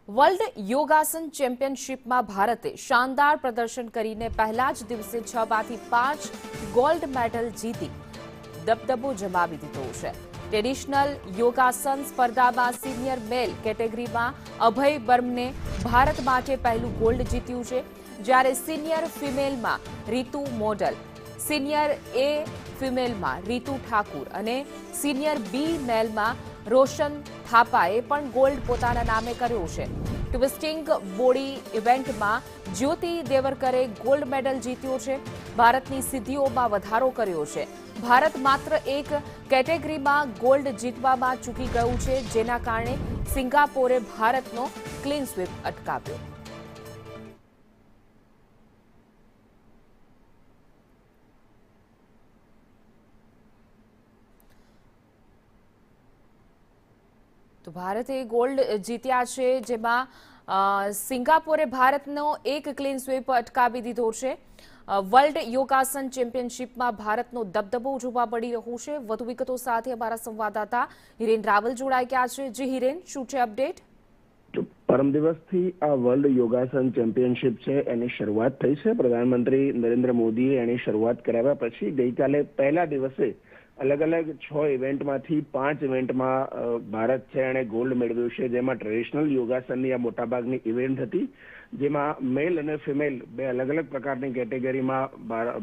World યોગાસન ચેમ્પિયનશિપમાં ભારતે શાનદાર પ્રદર્શન કરીને પહેલા જ દિવસે 6માંથી 5 ગોલ્ડ મેડલ જીતી દબદબો જમાવી દીધો છે। ટ્રેડિશનલ યોગાસન સ્પર્ધામાં સિનિયર મેલ કેટેગરીમાં અભય બર્મને ભારત માટે પહેલું ગોલ્ડ જીત્યું છે, જ્યારે સિનિયર ફિમેલમાં રીતુ મોડલ, સિનિયર એ ફિમેલમાં રીતુ ઠાકુર અને સિનિયર બી મેલમાં રોશન થાપાએ પણ ગોલ્ડ પોતાના નામે કર્યો છે। ટ્વિસ્ટિંગ બોડી ઇવેન્ટમાં જ્યોતિ દેવરકરે ગોલ્ડ મેડલ જીત્યો છે। ભારતની સિદ્ધિઓમાં વધારો કર્યો છે। ભારત માત્ર એક કેટેગરીમાં ગોલ્ડ જીતવામાં ચૂકી ગયું છે, જેના કારણે સિંગાપોરે ભારતનો ક્લીન સ્વીપ અટકાવ્યો। તો ભારતે ગોલ્ડ જીત્યા છે, જેમાં સિંગાપોરે ભારતનો એક ક્લીન સ્વીપ અટકાવી દીધો છે। વર્લ્ડ યોગાસન ચેમ્પિયનશિપમાં ભારતનો દબદબો જોવા મળી રહ્યો છે। વધુ વિગતો સાથે અમારા સંવાદદાતા હિરેન રાવલ જોડાઈ ગયા છે। જી હિરેન, શું છે અપડેટ? પરમ દિવસથી આ વર્લ્ડ યોગાસન ચેમ્પિયનશિપ છે એની શરૂઆત થઈ છે। પ્રધાનમંત્રી નરેન્દ્ર મોદીએ એની શરૂઆત કરાવ્યા પછી ગઈકાલે પહેલા દિવસે અલગ અલગ 6 ઇવેન્ટમાંથી 5 ઇવેન્ટમાં ભારત છે એણે ગોલ્ડ મેળવ્યું છે, જેમાં ટ્રેડિશનલ યોગાસનની આ મોટાભાગની ઇવેન્ટ હતી, જેમાં મેલ અને ફિમેલ બે અલગ અલગ પ્રકારની કેટેગરીમાં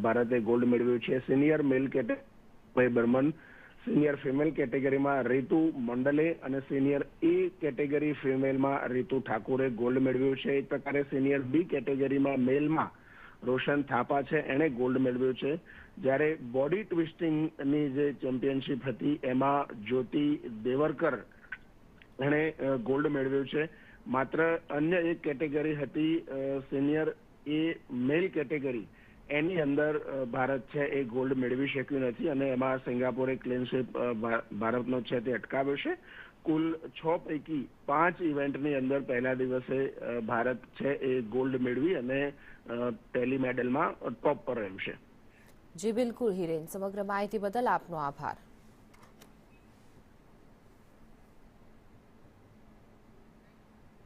ભારતે ગોલ્ડ મેળવ્યું છે। સિનિયર મેલ કેટેગરી બર્મન, સિનિયર ફિમેલ કેટેગરીમાં રીતુ મંડલે અને સિનિયર એ કેટેગરી ફિમેલમાં રીતુ ઠાકુરે ગોલ્ડ મેળવ્યું છે। એક પ્રકારે સિનિયર બી કેટેગરીમાં મેલમાં રોશન થાપા છે એણે ગોલ્ડ મેળવ્યું છે, જ્યારે બોડી ટ્વિસ્ટિંગની જે ચેમ્પિયનશિપ હતી એમાં જ્યોતિ દેવરકર એણે ગોલ્ડ મેળવ્યું છે। માત્ર અન્ય એક કેટેગરી હતી સિનિયર એ મેલ કેટેગરી, એની અંદર ભારત છે એ ગોલ્ડ મેળવી શક્યું નથી અને એમાં સિંગાપોરે ક્લીન સ્વીપ ભારતનો છે તે અટકાવ્યો છે। કુલ 6 પૈકી 5 ઇવેન્ટની અંદર પહેલા દિવસે ભારત છે એ ગોલ્ડ મેળવી અને ટેલી મેડલમાં ટોપ પર રહ્યું છે। જી બિલકુલ હિરેન, સમગ્ર માહિતી બદલ આપનો આભાર।